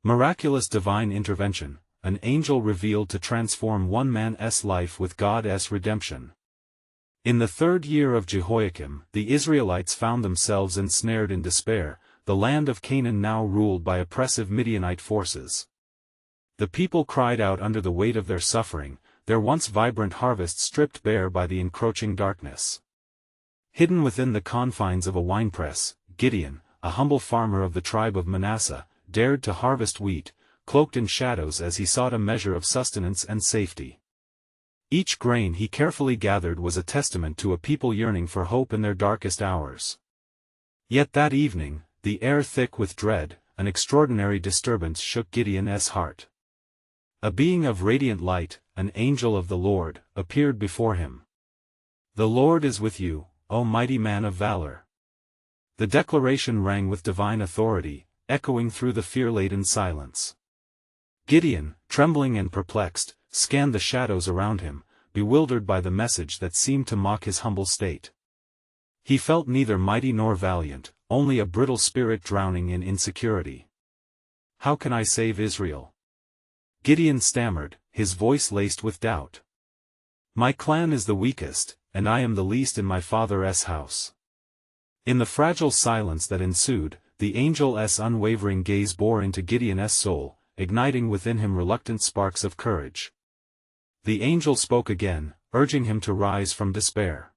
Miraculous divine intervention, an angel revealed to transform one man's life with God's redemption. In the 3rd year of Jehoiakim, the Israelites found themselves ensnared in despair, the land of Canaan now ruled by oppressive Midianite forces. The people cried out under the weight of their suffering, their once vibrant harvest stripped bare by the encroaching darkness. Hidden within the confines of a winepress, Gideon, a humble farmer of the tribe of Manasseh, dared to harvest wheat, cloaked in shadows as he sought a measure of sustenance and safety. Each grain he carefully gathered was a testament to a people yearning for hope in their darkest hours. Yet that evening, the air thick with dread, an extraordinary disturbance shook Gideon's heart. A being of radiant light, an angel of the Lord, appeared before him. "The Lord is with you, O mighty man of valor." The declaration rang with divine authority, echoing through the fear-laden silence. Gideon, trembling and perplexed, scanned the shadows around him, bewildered by the message that seemed to mock his humble state. He felt neither mighty nor valiant, only a brittle spirit drowning in insecurity. "How can I save Israel?" Gideon stammered, his voice laced with doubt. "My clan is the weakest, and I am the least in my father's house." In the fragile silence that ensued, the angel's unwavering gaze bore into Gideon's soul, igniting within him reluctant sparks of courage. The angel spoke again, urging him to rise from despair.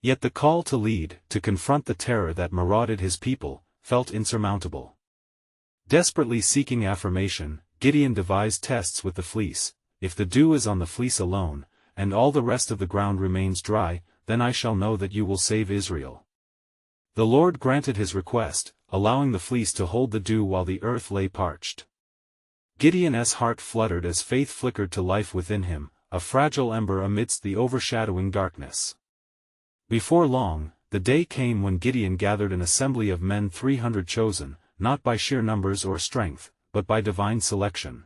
Yet the call to lead, to confront the terror that marauded his people, felt insurmountable. Desperately seeking affirmation, Gideon devised tests with the fleece. "If the dew is on the fleece alone, and all the rest of the ground remains dry, then I shall know that you will save Israel." The Lord granted his request, allowing the fleece to hold the dew while the earth lay parched. Gideon's heart fluttered as faith flickered to life within him, a fragile ember amidst the overshadowing darkness. Before long, the day came when Gideon gathered an assembly of men 300 chosen, not by sheer numbers or strength, but by divine selection.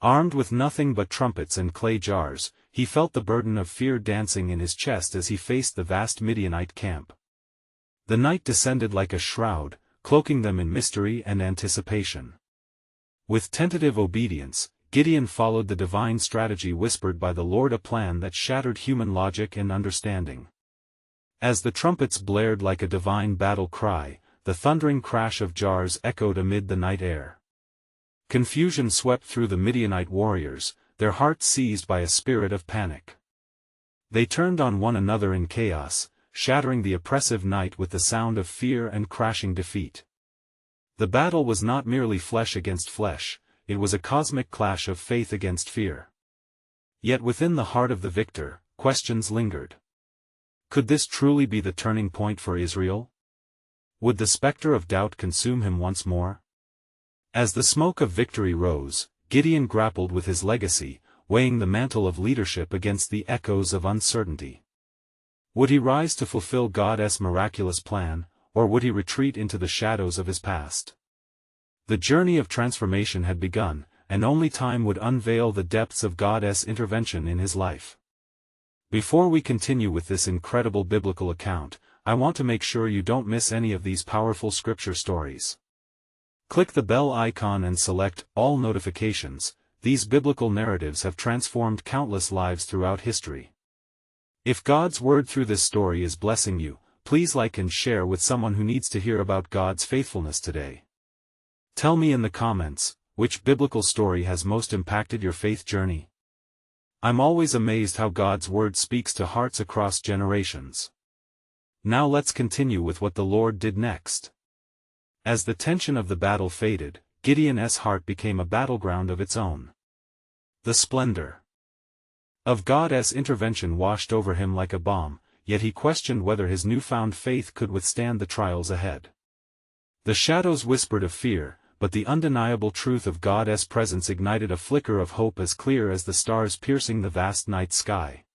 Armed with nothing but trumpets and clay jars, he felt the burden of fear dancing in his chest as he faced the vast Midianite camp. The night descended like a shroud, cloaking them in mystery and anticipation. With tentative obedience, Gideon followed the divine strategy whispered by the Lord, a plan that shattered human logic and understanding. As the trumpets blared like a divine battle cry, the thundering crash of jars echoed amid the night air. Confusion swept through the Midianite warriors, their hearts seized by a spirit of panic. They turned on one another in chaos, shattering the oppressive night with the sound of fear and crashing defeat. The battle was not merely flesh against flesh, it was a cosmic clash of faith against fear. Yet within the heart of the victor, questions lingered. Could this truly be the turning point for Israel? Would the specter of doubt consume him once more? As the smoke of victory rose, Gideon grappled with his legacy, weighing the mantle of leadership against the echoes of uncertainty. Would he rise to fulfill God's miraculous plan, or would he retreat into the shadows of his past? The journey of transformation had begun, and only time would unveil the depths of God's intervention in his life. Before we continue with this incredible biblical account, I want to make sure you don't miss any of these powerful scripture stories. Click the bell icon and select All Notifications. These biblical narratives have transformed countless lives throughout history. If God's word through this story is blessing you, please like and share with someone who needs to hear about God's faithfulness today. Tell me in the comments, which biblical story has most impacted your faith journey? I'm always amazed how God's word speaks to hearts across generations. Now let's continue with what the Lord did next. As the tension of the battle faded, Gideon's heart became a battleground of its own. The splendor of God's intervention washed over him like a balm, yet he questioned whether his newfound faith could withstand the trials ahead. The shadows whispered of fear, but the undeniable truth of God's presence ignited a flicker of hope as clear as the stars piercing the vast night sky.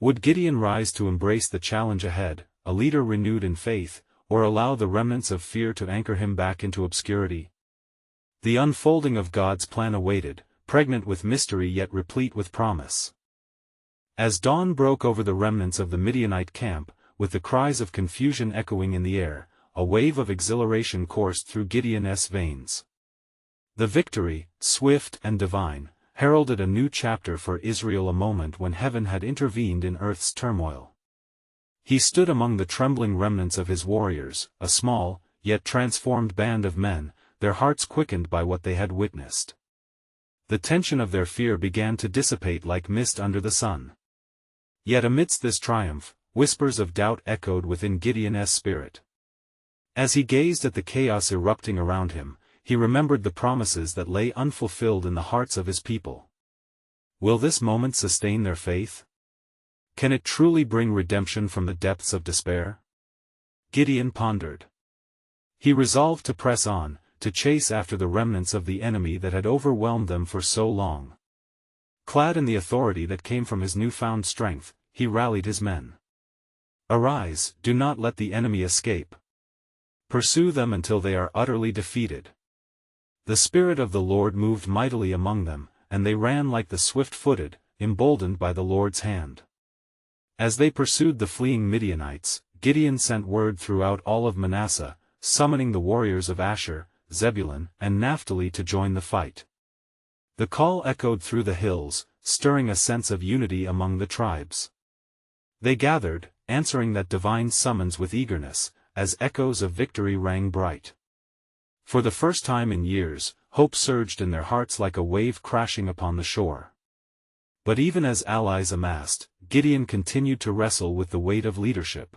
Would Gideon rise to embrace the challenge ahead, a leader renewed in faith, or allow the remnants of fear to anchor him back into obscurity? The unfolding of God's plan awaited, pregnant with mystery yet replete with promise. As dawn broke over the remnants of the Midianite camp, with the cries of confusion echoing in the air, a wave of exhilaration coursed through Gideon's veins. The victory, swift and divine, heralded a new chapter for Israel, a moment when heaven had intervened in earth's turmoil. He stood among the trembling remnants of his warriors, a small, yet transformed band of men, their hearts quickened by what they had witnessed. The tension of their fear began to dissipate like mist under the sun. Yet amidst this triumph, whispers of doubt echoed within Gideon's spirit. As he gazed at the chaos erupting around him, he remembered the promises that lay unfulfilled in the hearts of his people. Will this moment sustain their faith? Can it truly bring redemption from the depths of despair? Gideon pondered. He resolved to press on, to chase after the remnants of the enemy that had overwhelmed them for so long. Clad in the authority that came from his newfound strength, he rallied his men. Arise, do not let the enemy escape. Pursue them until they are utterly defeated. The Spirit of the Lord moved mightily among them, and they ran like the swift-footed, emboldened by the Lord's hand. As they pursued the fleeing Midianites, Gideon sent word throughout all of Manasseh, summoning the warriors of Asher, Zebulun, and Naphtali to join the fight. The call echoed through the hills, stirring a sense of unity among the tribes. They gathered, answering that divine summons with eagerness, as echoes of victory rang bright. For the first time in years, hope surged in their hearts like a wave crashing upon the shore. But even as allies amassed, Gideon continued to wrestle with the weight of leadership.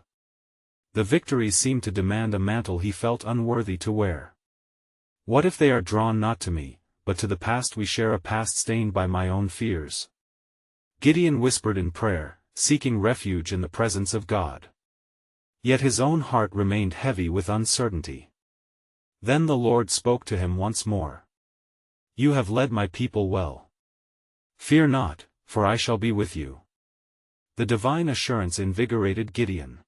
The victories seemed to demand a mantle he felt unworthy to wear. What if they are drawn not to me, but to the past? We share a past stained by my own fears. Gideon whispered in prayer, seeking refuge in the presence of God. Yet his own heart remained heavy with uncertainty. Then the Lord spoke to him once more. You have led my people well. Fear not, for I shall be with you. The divine assurance invigorated Gideon.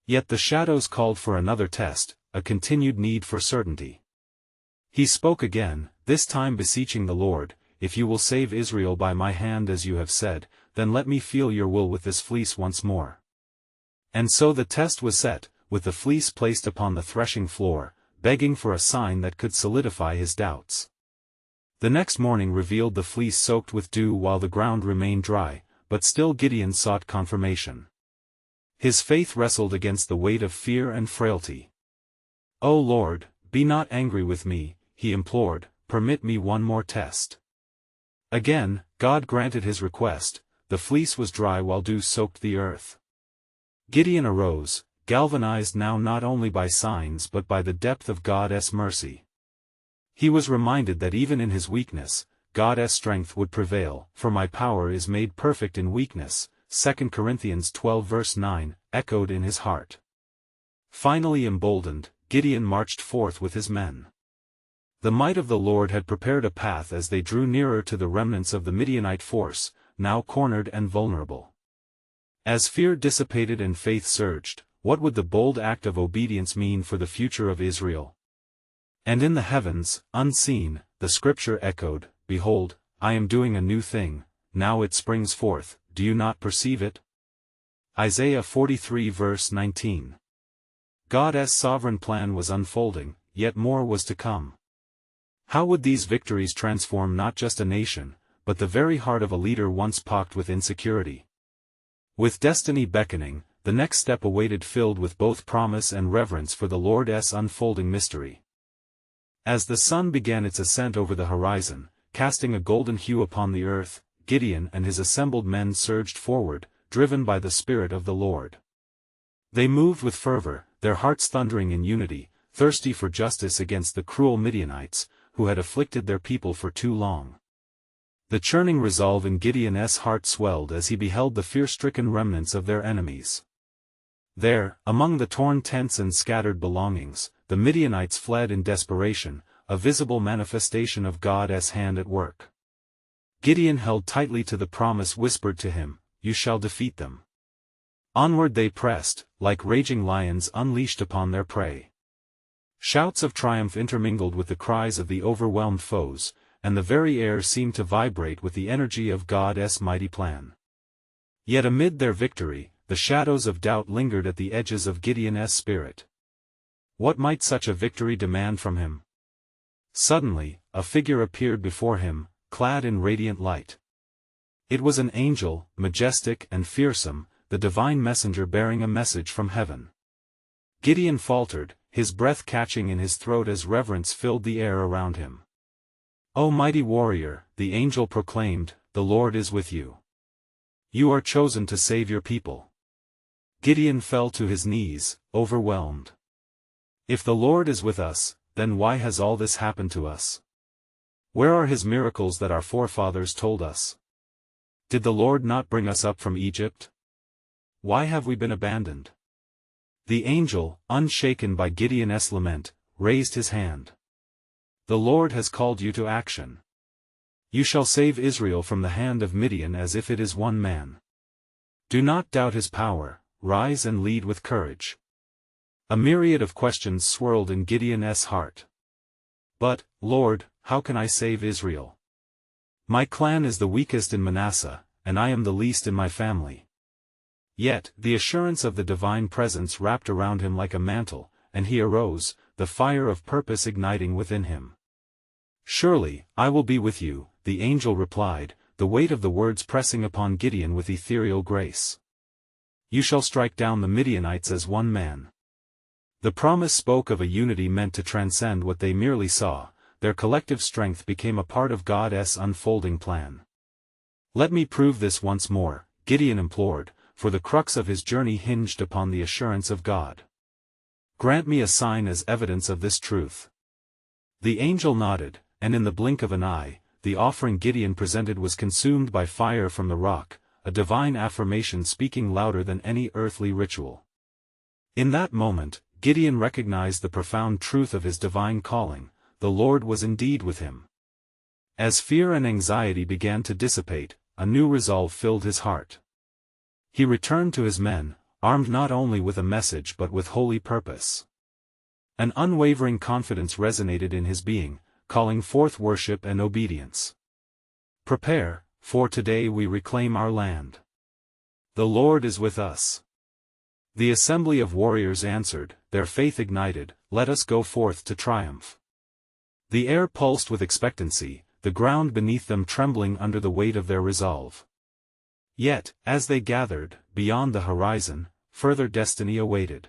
Yet the shadows called for another test, a continued need for certainty. He spoke again, this time beseeching the Lord, if you will save Israel by my hand as you have said, then let me feel your will with this fleece once more. And so the test was set, with the fleece placed upon the threshing floor, begging for a sign that could solidify his doubts. The next morning revealed the fleece soaked with dew while the ground remained dry, but still Gideon sought confirmation. His faith wrestled against the weight of fear and frailty. O Lord, be not angry with me, he implored, permit me one more test. Again, God granted his request, the fleece was dry while dew soaked the earth. Gideon arose, galvanized now not only by signs but by the depth of God's mercy. He was reminded that even in his weakness, God's strength would prevail, for my power is made perfect in weakness, 2 Corinthians 12 verse 9, echoed in his heart. Finally emboldened, Gideon marched forth with his men. The might of the Lord had prepared a path as they drew nearer to the remnants of the Midianite force, now cornered and vulnerable. As fear dissipated and faith surged, what would the bold act of obedience mean for the future of Israel? And in the heavens, unseen, the scripture echoed, Behold, I am doing a new thing, now it springs forth, do you not perceive it? Isaiah 43 verse 19. God's sovereign plan was unfolding, yet more was to come. How would these victories transform not just a nation, but the very heart of a leader once pocked with insecurity? With destiny beckoning, the next step awaited, filled with both promise and reverence for the Lord's unfolding mystery. As the sun began its ascent over the horizon, casting a golden hue upon the earth, Gideon and his assembled men surged forward, driven by the Spirit of the Lord. They moved with fervor, their hearts thundering in unity, thirsty for justice against the cruel Midianites, who had afflicted their people for too long. The churning resolve in Gideon's heart swelled as he beheld the fear-stricken remnants of their enemies. There, among the torn tents and scattered belongings, the Midianites fled in desperation, a visible manifestation of God's hand at work. Gideon held tightly to the promise whispered to him, You shall defeat them. Onward they pressed, like raging lions unleashed upon their prey. Shouts of triumph intermingled with the cries of the overwhelmed foes, and the very air seemed to vibrate with the energy of God's mighty plan. Yet amid their victory, the shadows of doubt lingered at the edges of Gideon's spirit. What might such a victory demand from him? Suddenly, a figure appeared before him, clad in radiant light. It was an angel, majestic and fearsome, the divine messenger bearing a message from heaven. Gideon faltered, his breath catching in his throat as reverence filled the air around him. "O mighty warrior," the angel proclaimed, "the Lord is with you. You are chosen to save your people." Gideon fell to his knees, overwhelmed. If the Lord is with us, then why has all this happened to us? Where are his miracles that our forefathers told us? Did the Lord not bring us up from Egypt? Why have we been abandoned? The angel, unshaken by Gideon's lament, raised his hand. "The Lord has called you to action. You shall save Israel from the hand of Midian as if it is one man. Do not doubt his power, rise and lead with courage." A myriad of questions swirled in Gideon's heart. "But, Lord, how can I save Israel? My clan is the weakest in Manasseh, and I am the least in my family." Yet, the assurance of the divine presence wrapped around him like a mantle, and he arose, the fire of purpose igniting within him. "Surely, I will be with you," the angel replied, the weight of the words pressing upon Gideon with ethereal grace. "You shall strike down the Midianites as one man." The promise spoke of a unity meant to transcend what they merely saw. Their collective strength became a part of God's unfolding plan. "Let me prove this once more," Gideon implored, for the crux of his journey hinged upon the assurance of God. "Grant me a sign as evidence of this truth." The angel nodded, and in the blink of an eye, the offering Gideon presented was consumed by fire from the rock, a divine affirmation speaking louder than any earthly ritual. In that moment, Gideon recognized the profound truth of his divine calling: the Lord was indeed with him. As fear and anxiety began to dissipate, a new resolve filled his heart. He returned to his men, armed not only with a message but with holy purpose. An unwavering confidence resonated in his being, calling forth worship and obedience. "Prepare, for today we reclaim our land. The Lord is with us." The assembly of warriors answered, their faith ignited, "Let us go forth to triumph." The air pulsed with expectancy, the ground beneath them trembling under the weight of their resolve. Yet, as they gathered, beyond the horizon, further destiny awaited.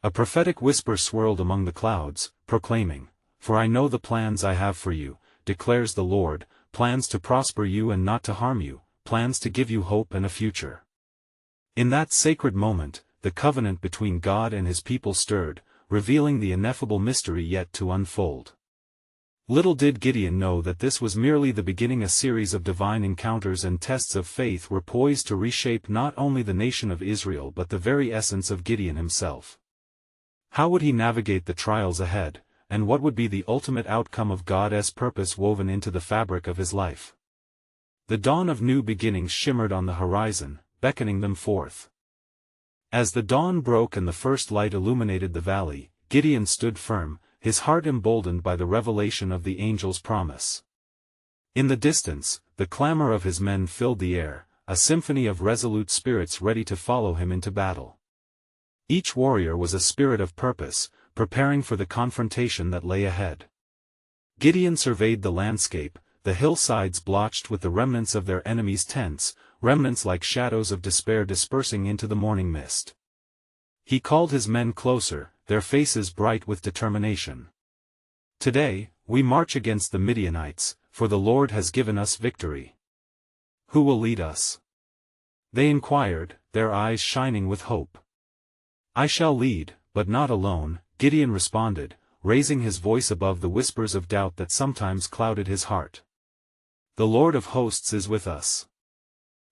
A prophetic whisper swirled among the clouds, proclaiming, "For I know the plans I have for you, declares the Lord, plans to prosper you and not to harm you, plans to give you hope and a future." In that sacred moment, the covenant between God and his people stirred, revealing the ineffable mystery yet to unfold. Little did Gideon know that this was merely the beginning. A series of divine encounters and tests of faith were poised to reshape not only the nation of Israel but the very essence of Gideon himself. How would he navigate the trials ahead, and what would be the ultimate outcome of God's purpose woven into the fabric of his life? The dawn of new beginnings shimmered on the horizon, beckoning them forth. As the dawn broke and the first light illuminated the valley, Gideon stood firm, his heart emboldened by the revelation of the angel's promise. In the distance, the clamor of his men filled the air, a symphony of resolute spirits ready to follow him into battle. Each warrior was a spirit of purpose, preparing for the confrontation that lay ahead. Gideon surveyed the landscape, the hillsides blotched with the remnants of their enemies' tents, remnants like shadows of despair dispersing into the morning mist. He called his men closer, their faces bright with determination. "Today, we march against the Midianites, for the Lord has given us victory. Who will lead us?" they inquired, their eyes shining with hope. "I shall lead, but not alone," Gideon responded, raising his voice above the whispers of doubt that sometimes clouded his heart. "The Lord of hosts is with us.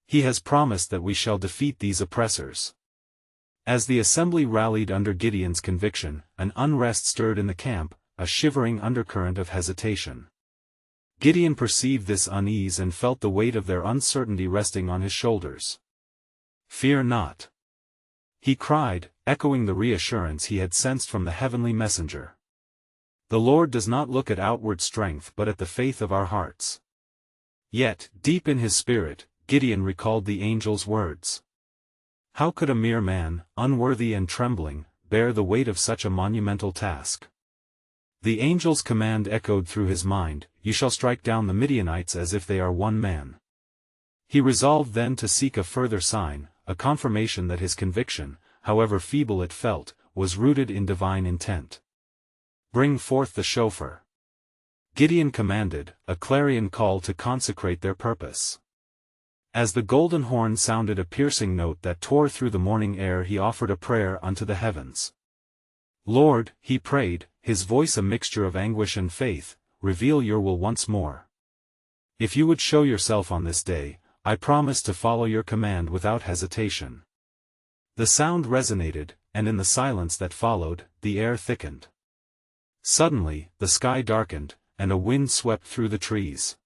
He has promised that we shall defeat these oppressors." As the assembly rallied under Gideon's conviction, an unrest stirred in the camp, a shivering undercurrent of hesitation. Gideon perceived this unease and felt the weight of their uncertainty resting on his shoulders. "Fear not," he cried, echoing the reassurance he had sensed from the heavenly messenger. "The Lord does not look at outward strength but at the faith of our hearts." Yet, deep in his spirit, Gideon recalled the angel's words. How could a mere man, unworthy and trembling, bear the weight of such a monumental task? The angel's command echoed through his mind, "You shall strike down the Midianites as if they are one man." He resolved then to seek a further sign, a confirmation that his conviction, however feeble it felt, was rooted in divine intent. "Bring forth the shofar," Gideon commanded, a clarion call to consecrate their purpose. As the golden horn sounded a piercing note that tore through the morning air, he offered a prayer unto the heavens. "Lord," he prayed, his voice a mixture of anguish and faith, "reveal your will once more. If you would show yourself on this day, I promise to follow your command without hesitation." The sound resonated, and in the silence that followed, the air thickened. Suddenly, the sky darkened, and a wind swept through the trees.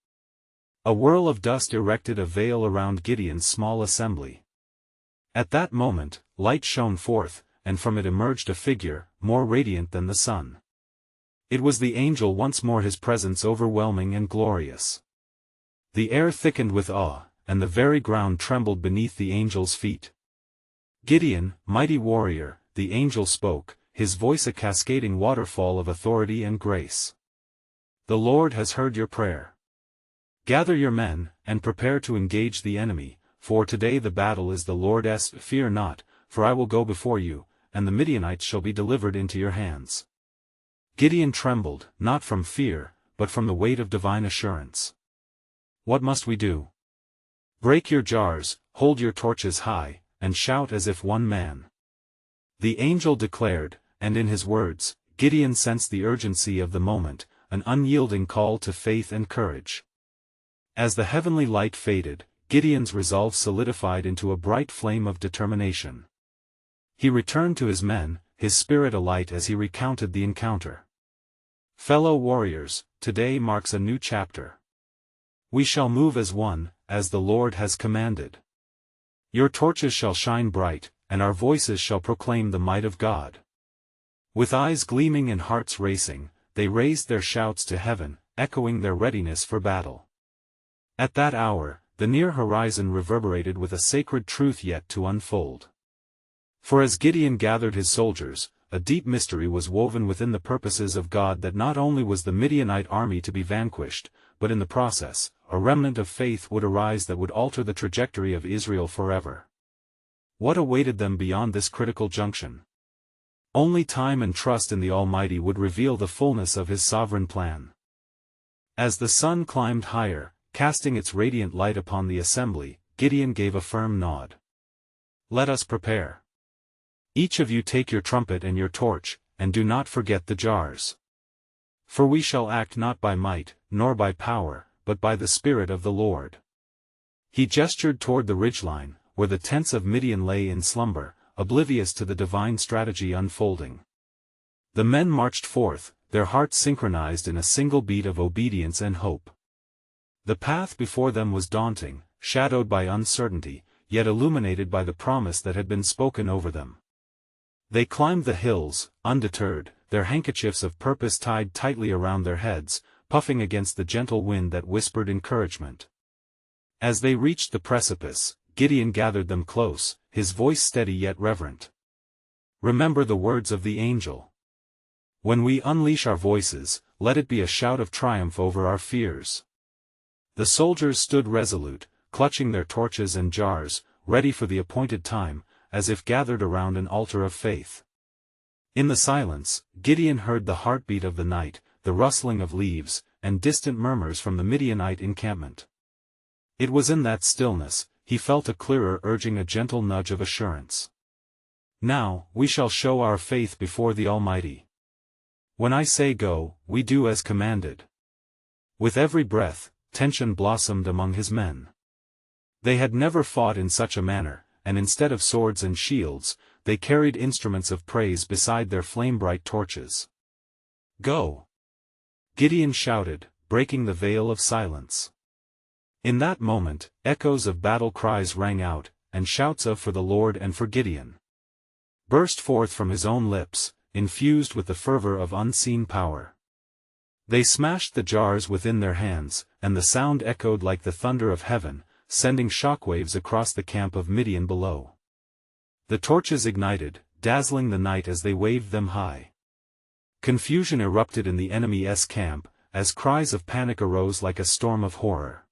A whirl of dust erected a veil around Gideon's small assembly. At that moment, light shone forth, and from it emerged a figure, more radiant than the sun. It was the angel once more, his presence overwhelming and glorious. The air thickened with awe, and the very ground trembled beneath the angel's feet. "Gideon, mighty warrior," the angel spoke, his voice a cascading waterfall of authority and grace. "The Lord has heard your prayer. Gather your men, and prepare to engage the enemy, for today the battle is the Lord's. Fear not, for I will go before you, and the Midianites shall be delivered into your hands." Gideon trembled, not from fear, but from the weight of divine assurance. "What must we do?" "Break your jars, hold your torches high, and shout as if one man," the angel declared, and in his words, Gideon sensed the urgency of the moment, an unyielding call to faith and courage. As the heavenly light faded, Gideon's resolve solidified into a bright flame of determination. He returned to his men, his spirit alight as he recounted the encounter. "Fellow warriors, today marks a new chapter. We shall move as one, as the Lord has commanded. Your torches shall shine bright, and our voices shall proclaim the might of God." With eyes gleaming and hearts racing, they raised their shouts to heaven, echoing their readiness for battle. At that hour, the near horizon reverberated with a sacred truth yet to unfold. For as Gideon gathered his soldiers, a deep mystery was woven within the purposes of God, that not only was the Midianite army to be vanquished, but in the process, a remnant of faith would arise that would alter the trajectory of Israel forever. What awaited them beyond this critical junction? Only time and trust in the Almighty would reveal the fullness of His sovereign plan. As the sun climbed higher, casting its radiant light upon the assembly, Gideon gave a firm nod. "Let us prepare. Each of you take your trumpet and your torch, and do not forget the jars. For we shall act not by might, nor by power, but by the Spirit of the Lord." He gestured toward the ridgeline, where the tents of Midian lay in slumber, oblivious to the divine strategy unfolding. The men marched forth, their hearts synchronized in a single beat of obedience and hope. The path before them was daunting, shadowed by uncertainty, yet illuminated by the promise that had been spoken over them. They climbed the hills, undeterred, their handkerchiefs of purpose tied tightly around their heads, puffing against the gentle wind that whispered encouragement. As they reached the precipice, Gideon gathered them close, his voice steady yet reverent. "Remember the words of the angel. When we unleash our voices, let it be a shout of triumph over our fears." The soldiers stood resolute, clutching their torches and jars, ready for the appointed time, as if gathered around an altar of faith. In the silence, Gideon heard the heartbeat of the night, the rustling of leaves, and distant murmurs from the Midianite encampment. It was in that stillness, he felt a clearer urging, a gentle nudge of assurance. "Now, we shall show our faith before the Almighty. When I say go, we do as commanded." With every breath, tension blossomed among his men. They had never fought in such a manner, and instead of swords and shields, they carried instruments of praise beside their flame-bright torches. "Go!" Gideon shouted, breaking the veil of silence. In that moment, echoes of battle cries rang out, and shouts of "for the Lord and for Gideon" burst forth from his own lips, infused with the fervor of unseen power. They smashed the jars within their hands, and the sound echoed like the thunder of heaven, sending shockwaves across the camp of Midian below. The torches ignited, dazzling the night as they waved them high. Confusion erupted in the enemy's camp, as cries of panic arose like a storm of horror.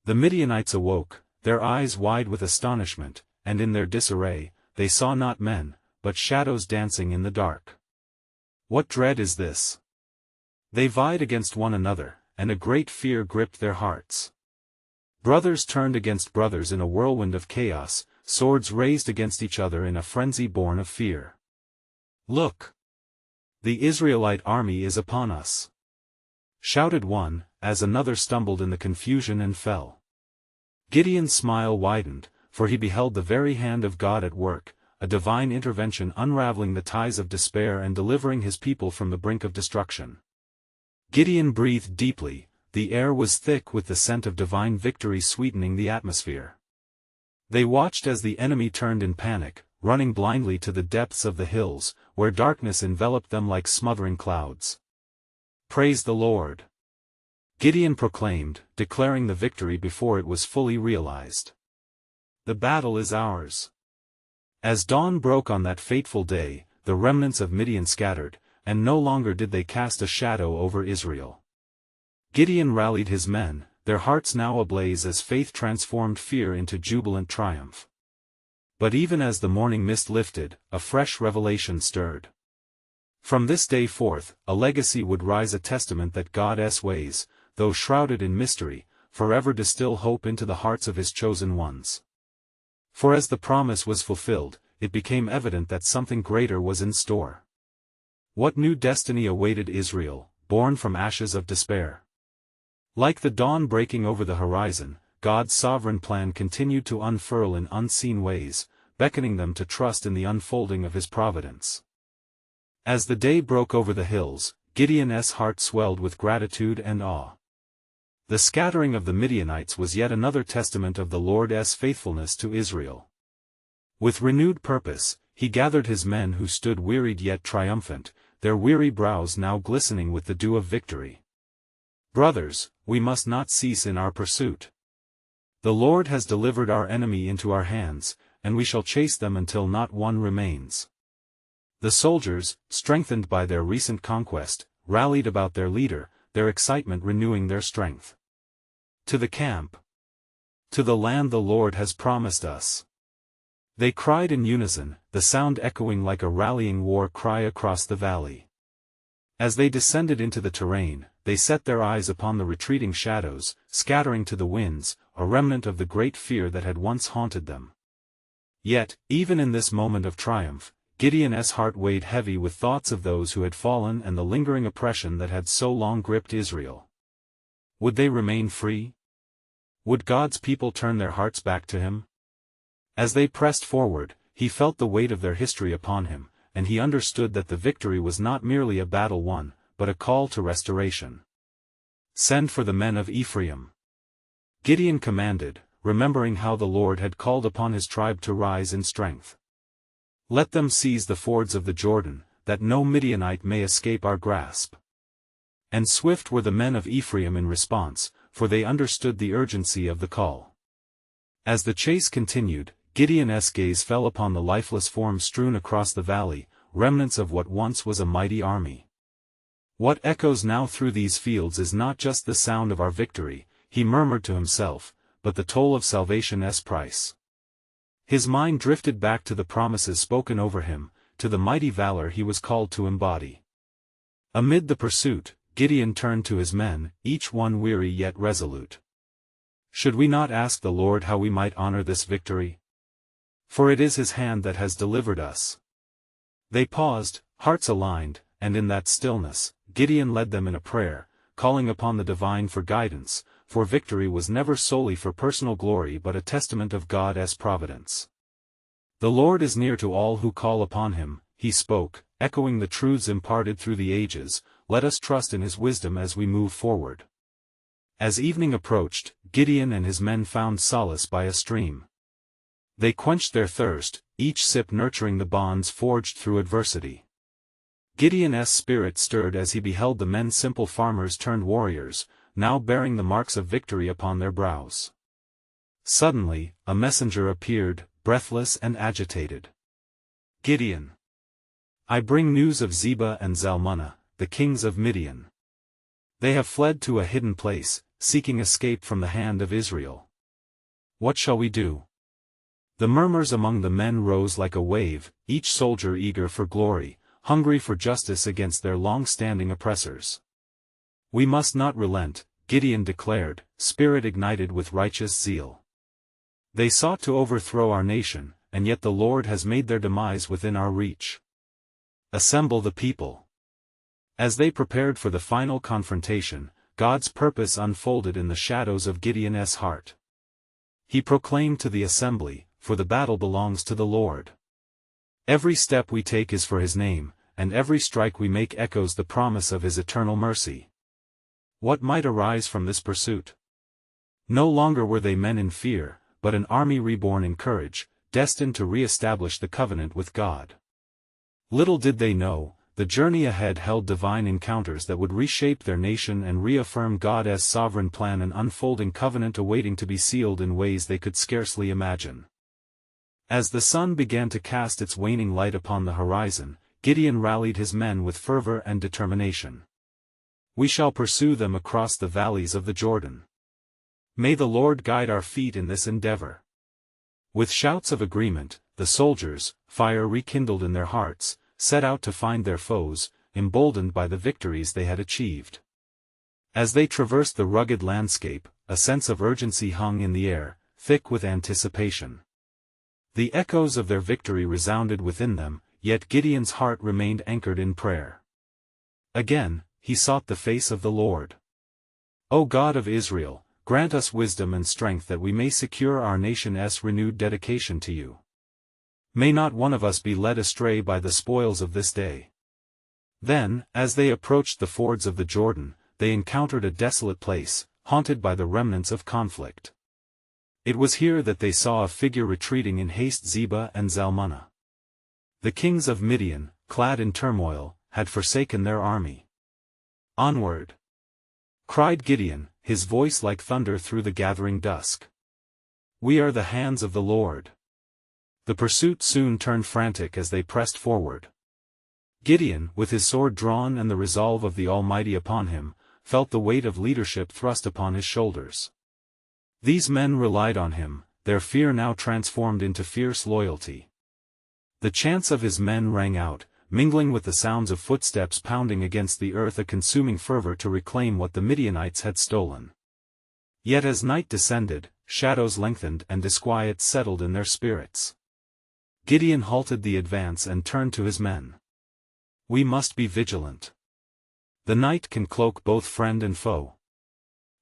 The Midianites awoke, their eyes wide with astonishment, and in their disarray, they saw not men, but shadows dancing in the dark. What dread is this? They vied against one another, and a great fear gripped their hearts. Brothers turned against brothers in a whirlwind of chaos, swords raised against each other in a frenzy born of fear. "Look! The Israelite army is upon us!" shouted one, as another stumbled in the confusion and fell. Gideon's smile widened, for he beheld the very hand of God at work, a divine intervention unraveling the ties of despair and delivering his people from the brink of destruction. Gideon breathed deeply, the air was thick with the scent of divine victory sweetening the atmosphere. They watched as the enemy turned in panic, running blindly to the depths of the hills, where darkness enveloped them like smothering clouds. "Praise the Lord!" Gideon proclaimed, declaring the victory before it was fully realized. "The battle is ours." As dawn broke on that fateful day, the remnants of Midian scattered, and no longer did they cast a shadow over Israel. Gideon rallied his men, their hearts now ablaze as faith transformed fear into jubilant triumph. But even as the morning mist lifted, a fresh revelation stirred. From this day forth, a legacy would rise, a testament that God's ways, though shrouded in mystery, forever distill hope into the hearts of his chosen ones. For as the promise was fulfilled, it became evident that something greater was in store. What new destiny awaited Israel, born from ashes of despair? Like the dawn breaking over the horizon, God's sovereign plan continued to unfurl in unseen ways, beckoning them to trust in the unfolding of his providence. As the day broke over the hills, Gideon's heart swelled with gratitude and awe. The scattering of the Midianites was yet another testament of the Lord's faithfulness to Israel. With renewed purpose, he gathered his men who stood wearied yet triumphant, their weary brows now glistening with the dew of victory. "Brothers, we must not cease in our pursuit. The Lord has delivered our enemy into our hands, and we shall chase them until not one remains." The soldiers, strengthened by their recent conquest, rallied about their leader, their excitement renewing their strength. "To the camp! To the land the Lord has promised us!" they cried in unison, the sound echoing like a rallying war cry across the valley. As they descended into the terrain, they set their eyes upon the retreating shadows, scattering to the winds, a remnant of the great fear that had once haunted them. Yet, even in this moment of triumph, Gideon's heart weighed heavy with thoughts of those who had fallen and the lingering oppression that had so long gripped Israel. Would they remain free? Would God's people turn their hearts back to him? As they pressed forward, he felt the weight of their history upon him, and he understood that the victory was not merely a battle won, but a call to restoration. "Send for the men of Ephraim," Gideon commanded, remembering how the Lord had called upon his tribe to rise in strength. "Let them seize the fords of the Jordan, that no Midianite may escape our grasp." And swift were the men of Ephraim in response, for they understood the urgency of the call. As the chase continued, Gideon's gaze fell upon the lifeless forms strewn across the valley, remnants of what once was a mighty army. "What echoes now through these fields is not just the sound of our victory," he murmured to himself, "but the toll of salvation's price." His mind drifted back to the promises spoken over him, to the mighty valor he was called to embody. Amid the pursuit, Gideon turned to his men, each one weary yet resolute. "Should we not ask the Lord how we might honor this victory? For it is his hand that has delivered us." They paused, hearts aligned, and in that stillness, Gideon led them in a prayer, calling upon the divine for guidance, for victory was never solely for personal glory but a testament of God's providence. "The Lord is near to all who call upon him," he spoke, echoing the truths imparted through the ages. "Let us trust in his wisdom as we move forward." As evening approached, Gideon and his men found solace by a stream. They quenched their thirst, each sip nurturing the bonds forged through adversity. Gideon's spirit stirred as he beheld the men, simple farmers turned warriors, now bearing the marks of victory upon their brows. Suddenly, a messenger appeared, breathless and agitated. "Gideon! I bring news of Zebah and Zalmunna, the kings of Midian. They have fled to a hidden place, seeking escape from the hand of Israel. What shall we do? The murmurs among the men rose like a wave, each soldier eager for glory, hungry for justice against their long-standing oppressors. We must not relent, Gideon declared, spirit ignited with righteous zeal. They sought to overthrow our nation, and yet the Lord has made their demise within our reach. Assemble the people. As they prepared for the final confrontation, God's purpose unfolded in the shadows of Gideon's heart. He proclaimed to the assembly, "For the battle belongs to the Lord. Every step we take is for his name, and every strike we make echoes the promise of his eternal mercy." What might arise from this pursuit? No longer were they men in fear, but an army reborn in courage, destined to re-establish the covenant with God. Little did they know, the journey ahead held divine encounters that would reshape their nation and reaffirm God's sovereign plan, an unfolding covenant awaiting to be sealed in ways they could scarcely imagine. As the sun began to cast its waning light upon the horizon, Gideon rallied his men with fervor and determination. "We shall pursue them across the valleys of the Jordan. May the Lord guide our feet in this endeavor." With shouts of agreement, the soldiers, fire rekindled in their hearts, set out to find their foes, emboldened by the victories they had achieved. As they traversed the rugged landscape, a sense of urgency hung in the air, thick with anticipation. The echoes of their victory resounded within them, yet Gideon's heart remained anchored in prayer. Again, he sought the face of the Lord. "O God of Israel, grant us wisdom and strength that we may secure our nation's renewed dedication to you. May not one of us be led astray by the spoils of this day." Then, as they approached the fords of the Jordan, they encountered a desolate place, haunted by the remnants of conflict. It was here that they saw a figure retreating in haste, Zebah and Zalmunna. The kings of Midian, clad in turmoil, had forsaken their army. "Onward!" cried Gideon, his voice like thunder through the gathering dusk. "We are the hands of the Lord." The pursuit soon turned frantic as they pressed forward. Gideon, with his sword drawn and the resolve of the Almighty upon him, felt the weight of leadership thrust upon his shoulders. These men relied on him, their fear now transformed into fierce loyalty. The chants of his men rang out, mingling with the sounds of footsteps pounding against the earth, a consuming fervor to reclaim what the Midianites had stolen. Yet as night descended, shadows lengthened and disquiet settled in their spirits. Gideon halted the advance and turned to his men. "We must be vigilant. The night can cloak both friend and foe."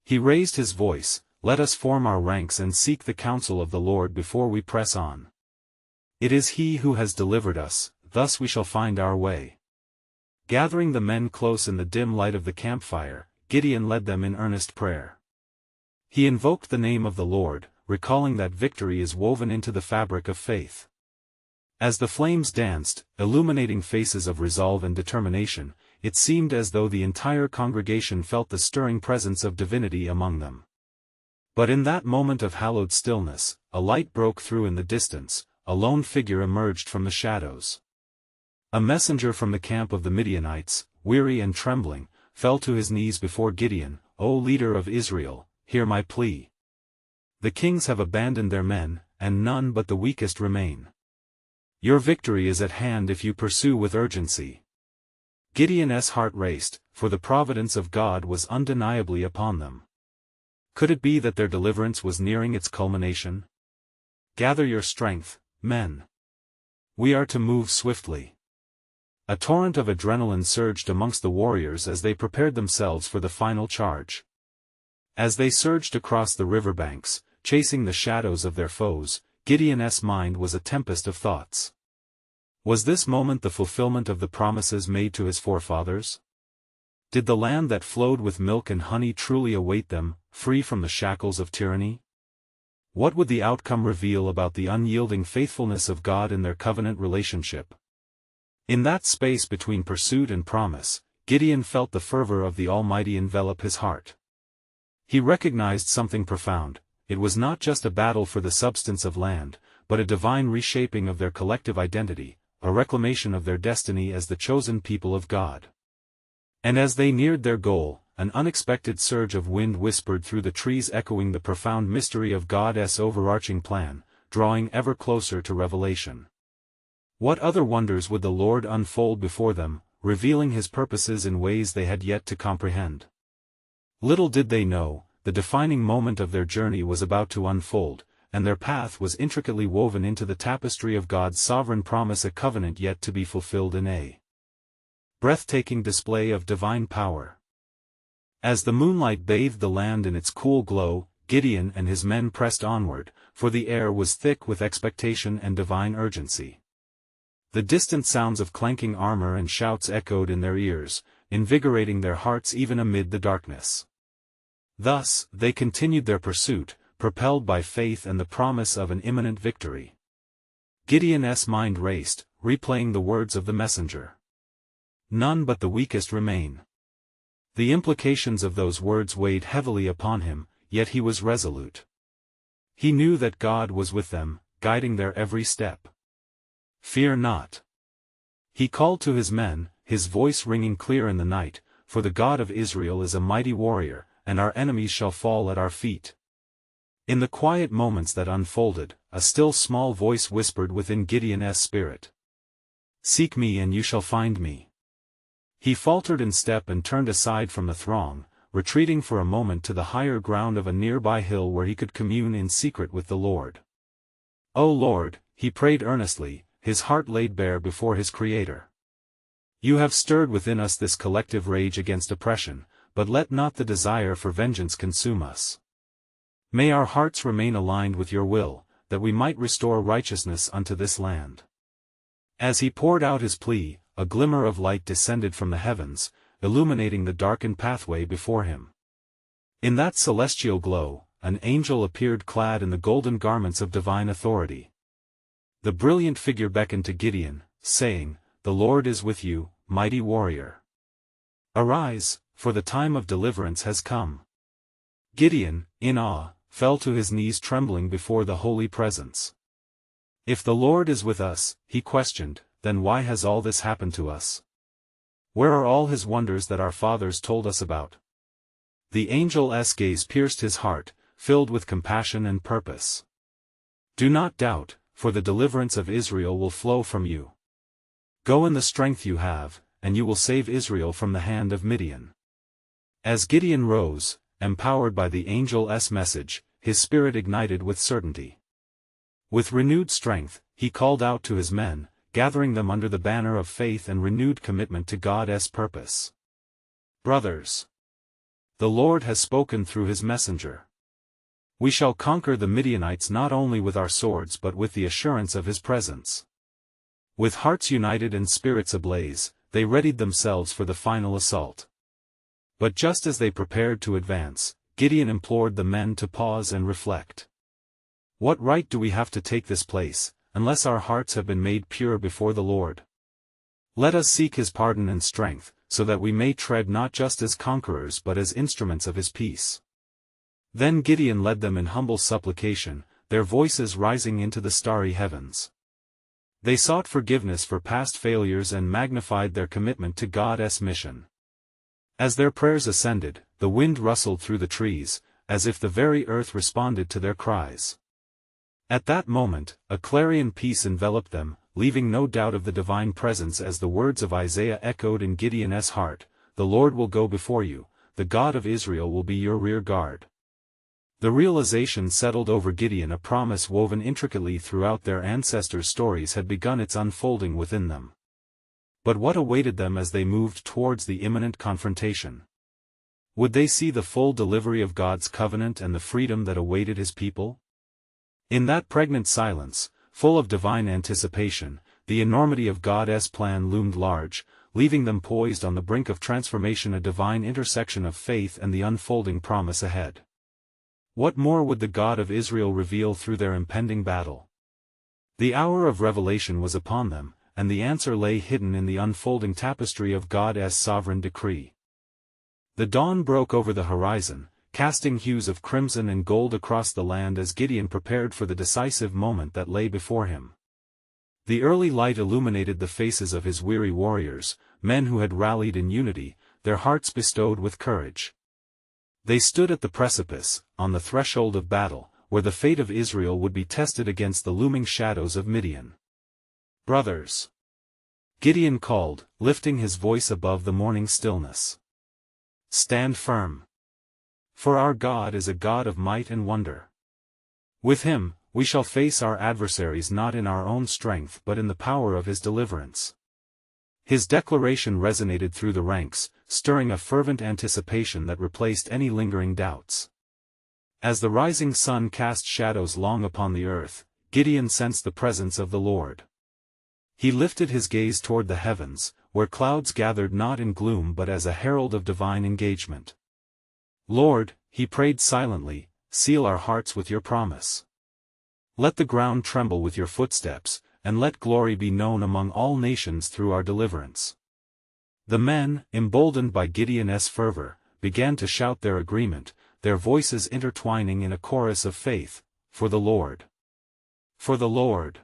He raised his voice, "Let us form our ranks and seek the counsel of the Lord before we press on. It is He who has delivered us, thus we shall find our way." Gathering the men close in the dim light of the campfire, Gideon led them in earnest prayer. He invoked the name of the Lord, recalling that victory is woven into the fabric of faith. As the flames danced, illuminating faces of resolve and determination, it seemed as though the entire congregation felt the stirring presence of divinity among them. But in that moment of hallowed stillness, a light broke through in the distance, a lone figure emerged from the shadows. A messenger from the camp of the Midianites, weary and trembling, fell to his knees before Gideon. "O leader of Israel, hear my plea. The kings have abandoned their men, and none but the weakest remain. Your victory is at hand if you pursue with urgency." Gideon's heart raced, for the providence of God was undeniably upon them. Could it be that their deliverance was nearing its culmination? "Gather your strength, men. We are to move swiftly." A torrent of adrenaline surged amongst the warriors as they prepared themselves for the final charge. As they surged across the riverbanks, chasing the shadows of their foes, Gideon's mind was a tempest of thoughts. Was this moment the fulfillment of the promises made to his forefathers? Did the land that flowed with milk and honey truly await them, free from the shackles of tyranny? What would the outcome reveal about the unyielding faithfulness of God in their covenant relationship? In that space between pursuit and promise, Gideon felt the fervor of the Almighty envelop his heart. He recognized something profound. It was not just a battle for the substance of land, but a divine reshaping of their collective identity, a reclamation of their destiny as the chosen people of God. And as they neared their goal, an unexpected surge of wind whispered through the trees, echoing the profound mystery of God's overarching plan, drawing ever closer to revelation. What other wonders would the Lord unfold before them, revealing his purposes in ways they had yet to comprehend? Little did they know, the defining moment of their journey was about to unfold, and their path was intricately woven into the tapestry of God's sovereign promise, a covenant yet to be fulfilled in a breathtaking display of divine power. As the moonlight bathed the land in its cool glow, Gideon and his men pressed onward, for the air was thick with expectation and divine urgency. The distant sounds of clanking armor and shouts echoed in their ears, invigorating their hearts even amid the darkness. Thus, they continued their pursuit, propelled by faith and the promise of an imminent victory. Gideon's mind raced, replaying the words of the messenger. "None but the weakest remain." The implications of those words weighed heavily upon him, yet he was resolute. He knew that God was with them, guiding their every step. "Fear not." He called to his men, his voice ringing clear in the night, "For the God of Israel is a mighty warrior, and our enemies shall fall at our feet." In the quiet moments that unfolded, a still small voice whispered within Gideon's spirit. "Seek me and you shall find me." He faltered in step and turned aside from the throng, retreating for a moment to the higher ground of a nearby hill where he could commune in secret with the Lord. "O Lord," he prayed earnestly, his heart laid bare before his Creator. "You have stirred within us this collective rage against oppression, but let not the desire for vengeance consume us. May our hearts remain aligned with your will, that we might restore righteousness unto this land." As he poured out his plea, a glimmer of light descended from the heavens, illuminating the darkened pathway before him. In that celestial glow, an angel appeared clad in the golden garments of divine authority. The brilliant figure beckoned to Gideon, saying, "The Lord is with you, mighty warrior. Arise, for the time of deliverance has come." Gideon, in awe, fell to his knees trembling before the holy presence. "If the Lord is with us," he questioned, "then why has all this happened to us? Where are all his wonders that our fathers told us about?" The angel's gaze pierced his heart, filled with compassion and purpose. "Do not doubt, for the deliverance of Israel will flow from you. Go in the strength you have, and you will save Israel from the hand of Midian." As Gideon rose, empowered by the angel's message, his spirit ignited with certainty. With renewed strength, he called out to his men, gathering them under the banner of faith and renewed commitment to God's purpose. "Brothers, the Lord has spoken through his messenger. We shall conquer the Midianites not only with our swords but with the assurance of his presence." With hearts united and spirits ablaze, they readied themselves for the final assault. But just as they prepared to advance, Gideon implored the men to pause and reflect. "What right do we have to take this place, unless our hearts have been made pure before the Lord? Let us seek his pardon and strength, so that we may tread not just as conquerors but as instruments of his peace." Then Gideon led them in humble supplication, their voices rising into the starry heavens. They sought forgiveness for past failures and magnified their commitment to God's mission. As their prayers ascended, the wind rustled through the trees, as if the very earth responded to their cries. At that moment, a clarion peace enveloped them, leaving no doubt of the divine presence as the words of Isaiah echoed in Gideon's heart, "The Lord will go before you, the God of Israel will be your rear guard." The realization settled over Gideon, a promise woven intricately throughout their ancestors' stories had begun its unfolding within them. But what awaited them as they moved towards the imminent confrontation? Would they see the full delivery of God's covenant and the freedom that awaited his people? In that pregnant silence, full of divine anticipation, the enormity of God's plan loomed large, leaving them poised on the brink of transformation, a divine intersection of faith and the unfolding promise ahead. What more would the God of Israel reveal through their impending battle? The hour of revelation was upon them, and the answer lay hidden in the unfolding tapestry of God's sovereign decree. The dawn broke over the horizon, casting hues of crimson and gold across the land as Gideon prepared for the decisive moment that lay before him. The early light illuminated the faces of his weary warriors, men who had rallied in unity, their hearts bestowed with courage. They stood at the precipice, on the threshold of battle, where the fate of Israel would be tested against the looming shadows of Midian. "Brothers!" Gideon called, lifting his voice above the morning stillness. "Stand firm. For our God is a God of might and wonder. With him, we shall face our adversaries not in our own strength but in the power of his deliverance." His declaration resonated through the ranks, stirring a fervent anticipation that replaced any lingering doubts. As the rising sun cast shadows long upon the earth, Gideon sensed the presence of the Lord. He lifted his gaze toward the heavens, where clouds gathered not in gloom but as a herald of divine engagement. "Lord," he prayed silently, "seal our hearts with your promise. Let the ground tremble with your footsteps, and let glory be known among all nations through our deliverance." The men, emboldened by Gideon's fervor, began to shout their agreement, their voices intertwining in a chorus of faith, "For the Lord! For the Lord!"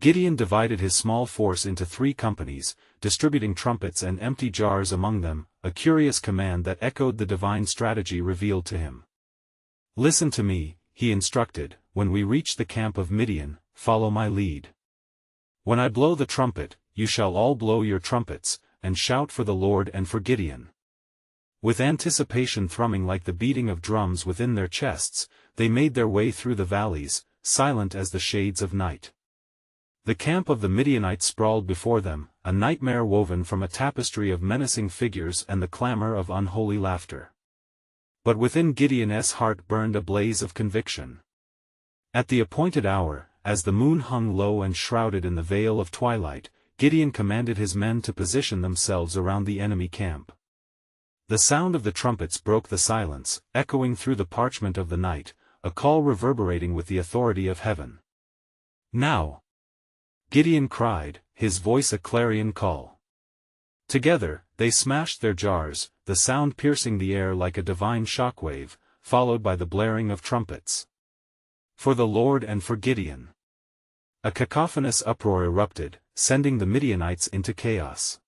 Gideon divided his small force into 3 companies, distributing trumpets and empty jars among them, a curious command that echoed the divine strategy revealed to him. "Listen to me," he instructed, "when we reach the camp of Midian, follow my lead. When I blow the trumpet, you shall all blow your trumpets, and shout for the Lord and for Gideon." With anticipation thrumming like the beating of drums within their chests, they made their way through the valleys, silent as the shades of night. The camp of the Midianites sprawled before them, a nightmare woven from a tapestry of menacing figures and the clamor of unholy laughter. But within Gideon's heart burned a blaze of conviction. At the appointed hour, as the moon hung low and shrouded in the veil of twilight, Gideon commanded his men to position themselves around the enemy camp. The sound of the trumpets broke the silence, echoing through the parchment of the night, a call reverberating with the authority of heaven. "Now!" Gideon cried, his voice a clarion call. Together, they smashed their jars, the sound piercing the air like a divine shockwave, followed by the blaring of trumpets. "For the Lord and for Gideon!" A cacophonous uproar erupted, sending the Midianites into chaos.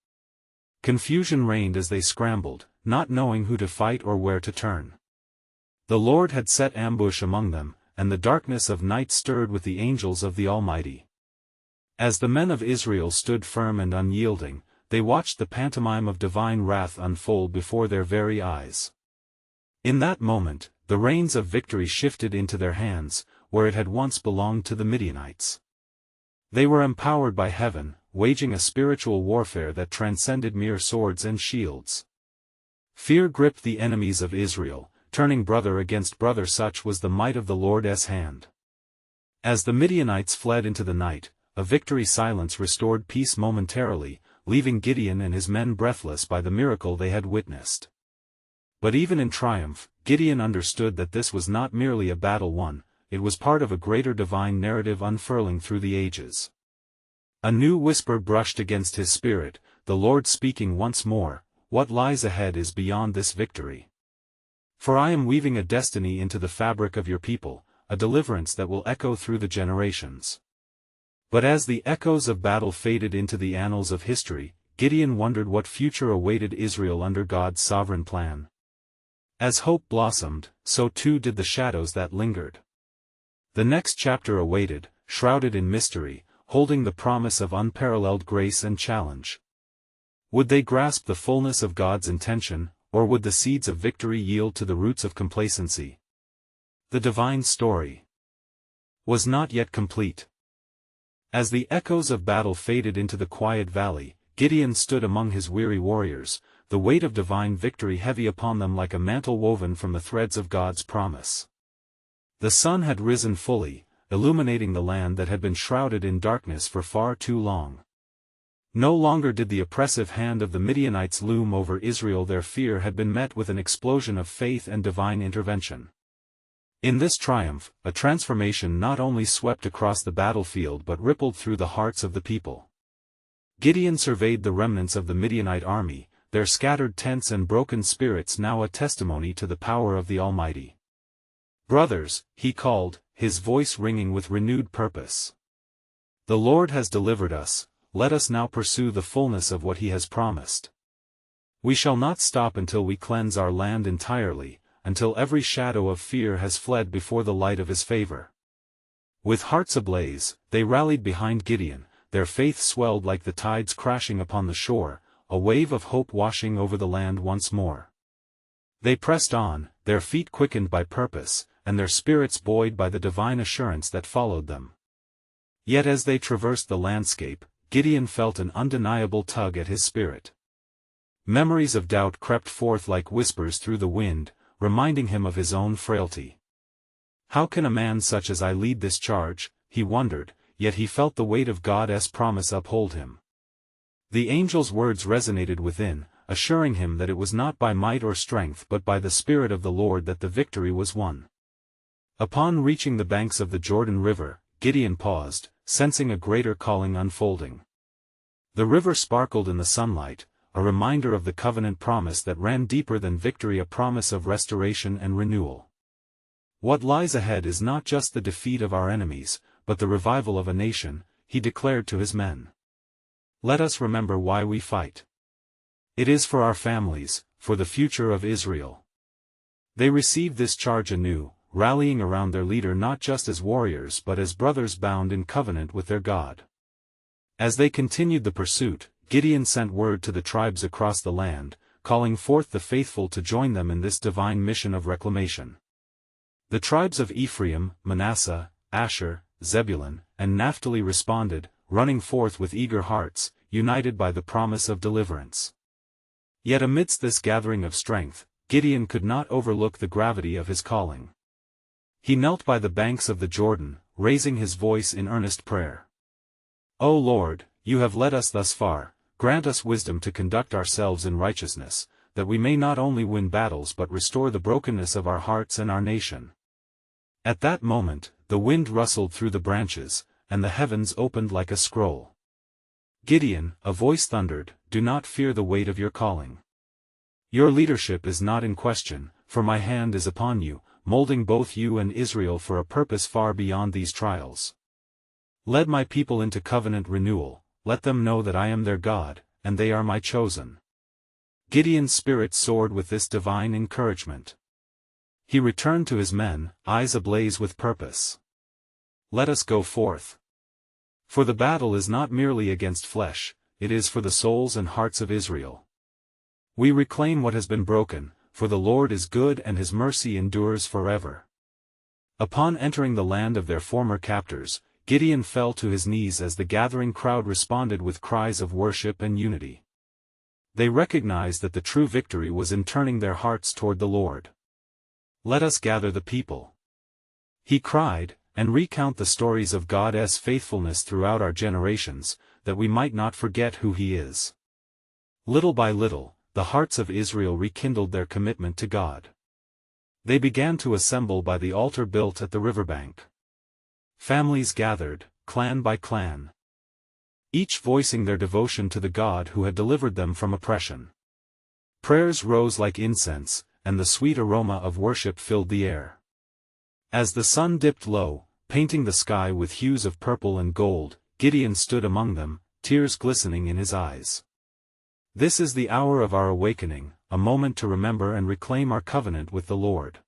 Confusion reigned as they scrambled, not knowing who to fight or where to turn. The Lord had set ambush among them, and the darkness of night stirred with the angels of the Almighty. As the men of Israel stood firm and unyielding, they watched the pantomime of divine wrath unfold before their very eyes. In that moment, the reins of victory shifted into their hands, where it had once belonged to the Midianites. They were empowered by heaven, waging a spiritual warfare that transcended mere swords and shields. Fear gripped the enemies of Israel, turning brother against brother. Such was the might of the Lord's hand. As the Midianites fled into the night, a victory silence restored peace momentarily, leaving Gideon and his men breathless by the miracle they had witnessed. But even in triumph, Gideon understood that this was not merely a battle won, it was part of a greater divine narrative unfurling through the ages. A new whisper brushed against his spirit, the Lord speaking once more, "What lies ahead is beyond this victory. For I am weaving a destiny into the fabric of your people, a deliverance that will echo through the generations." But as the echoes of battle faded into the annals of history, Gideon wondered what future awaited Israel under God's sovereign plan. As hope blossomed, so too did the shadows that lingered. The next chapter awaited, shrouded in mystery, holding the promise of unparalleled grace and challenge. Would they grasp the fullness of God's intention, or would the seeds of victory yield to the roots of complacency? The divine story was not yet complete. As the echoes of battle faded into the quiet valley, Gideon stood among his weary warriors, the weight of divine victory heavy upon them like a mantle woven from the threads of God's promise. The sun had risen fully, illuminating the land that had been shrouded in darkness for far too long. No longer did the oppressive hand of the Midianites loom over Israel. Their fear had been met with an explosion of faith and divine intervention. In this triumph, a transformation not only swept across the battlefield but rippled through the hearts of the people. Gideon surveyed the remnants of the Midianite army, their scattered tents and broken spirits now a testimony to the power of the Almighty. "Brothers," he called, his voice ringing with renewed purpose. The Lord has delivered us, let us now pursue the fullness of what he has promised. We shall not stop until we cleanse our land entirely, until every shadow of fear has fled before the light of his favor. With hearts ablaze, they rallied behind Gideon, their faith swelled like the tides crashing upon the shore, a wave of hope washing over the land once more. They pressed on, their feet quickened by purpose, and their spirits buoyed by the divine assurance that followed them. Yet as they traversed the landscape, Gideon felt an undeniable tug at his spirit. Memories of doubt crept forth like whispers through the wind, reminding him of his own frailty. How can a man such as I lead this charge, he wondered, yet he felt the weight of God's promise uphold him. The angel's words resonated within, assuring him that it was not by might or strength but by the Spirit of the Lord that the victory was won. Upon reaching the banks of the Jordan River, Gideon paused, sensing a greater calling unfolding. The river sparkled in the sunlight, a reminder of the covenant promise that ran deeper than victory, a promise of restoration and renewal. What lies ahead is not just the defeat of our enemies, but the revival of a nation, he declared to his men. Let us remember why we fight. It is for our families, for the future of Israel. They received this charge anew, rallying around their leader not just as warriors but as brothers bound in covenant with their God. As they continued the pursuit, Gideon sent word to the tribes across the land, calling forth the faithful to join them in this divine mission of reclamation. The tribes of Ephraim, Manasseh, Asher, Zebulun, and Naphtali responded, running forth with eager hearts, united by the promise of deliverance. Yet amidst this gathering of strength, Gideon could not overlook the gravity of his calling. He knelt by the banks of the Jordan, raising his voice in earnest prayer. O Lord, you have led us thus far, grant us wisdom to conduct ourselves in righteousness, that we may not only win battles but restore the brokenness of our hearts and our nation. At that moment, the wind rustled through the branches, and the heavens opened like a scroll. Gideon, a voice thundered, do not fear the weight of your calling. Your leadership is not in question, for my hand is upon you, molding both you and Israel for a purpose far beyond these trials. Lead my people into covenant renewal, let them know that I am their God, and they are my chosen. Gideon's spirit soared with this divine encouragement. He returned to his men, eyes ablaze with purpose. Let us go forth. For the battle is not merely against flesh, it is for the souls and hearts of Israel. We reclaim what has been broken, for the Lord is good and his mercy endures forever. Upon entering the land of their former captors, Gideon fell to his knees as the gathering crowd responded with cries of worship and unity. They recognized that the true victory was in turning their hearts toward the Lord. Let us gather the people, he cried, and recount the stories of God's faithfulness throughout our generations, that we might not forget who he is. Little by little, the hearts of Israel rekindled their commitment to God. They began to assemble by the altar built at the riverbank. Families gathered, clan by clan, each voicing their devotion to the God who had delivered them from oppression. Prayers rose like incense, and the sweet aroma of worship filled the air. As the sun dipped low, painting the sky with hues of purple and gold, Gideon stood among them, tears glistening in his eyes. This is the hour of our awakening, a moment to remember and reclaim our covenant with the Lord.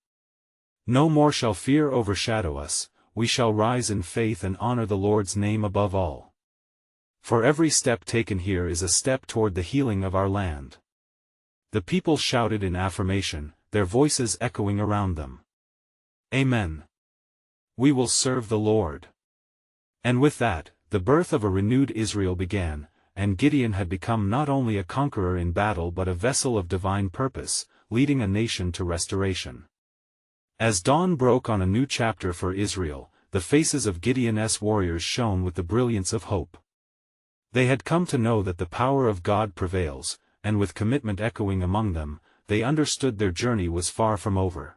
No more shall fear overshadow us, we shall rise in faith and honor the Lord's name above all. For every step taken here is a step toward the healing of our land. The people shouted in affirmation, their voices echoing around them. Amen. We will serve the Lord. And with that, the birth of a renewed Israel began, and Gideon had become not only a conqueror in battle but a vessel of divine purpose, leading a nation to restoration. As dawn broke on a new chapter for Israel, the faces of Gideon's warriors shone with the brilliance of hope. They had come to know that the power of God prevails, and with commitment echoing among them, they understood their journey was far from over.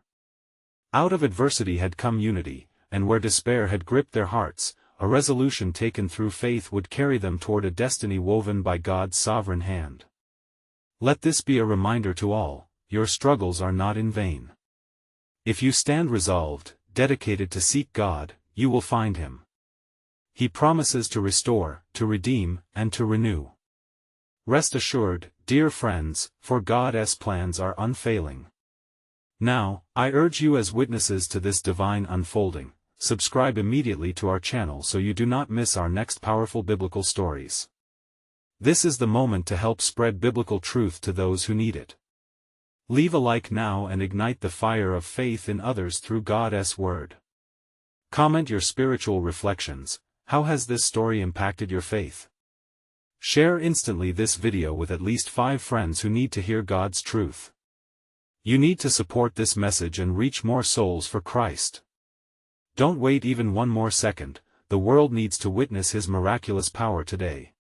Out of adversity had come unity, and where despair had gripped their hearts, a resolution taken through faith would carry them toward a destiny woven by God's sovereign hand. Let this be a reminder to all, your struggles are not in vain. If you stand resolved, dedicated to seek God, you will find him. He promises to restore, to redeem, and to renew. Rest assured, dear friends, for God's plans are unfailing. Now, I urge you as witnesses to this divine unfolding, subscribe immediately to our channel so you do not miss our next powerful biblical stories. This is the moment to help spread biblical truth to those who need it. Leave a like now and ignite the fire of faith in others through God's word. Comment your spiritual reflections. How has this story impacted your faith? Share instantly this video with at least 5 friends who need to hear God's truth. You need to support this message and reach more souls for Christ. Don't wait even one more second, the world needs to witness His miraculous power today.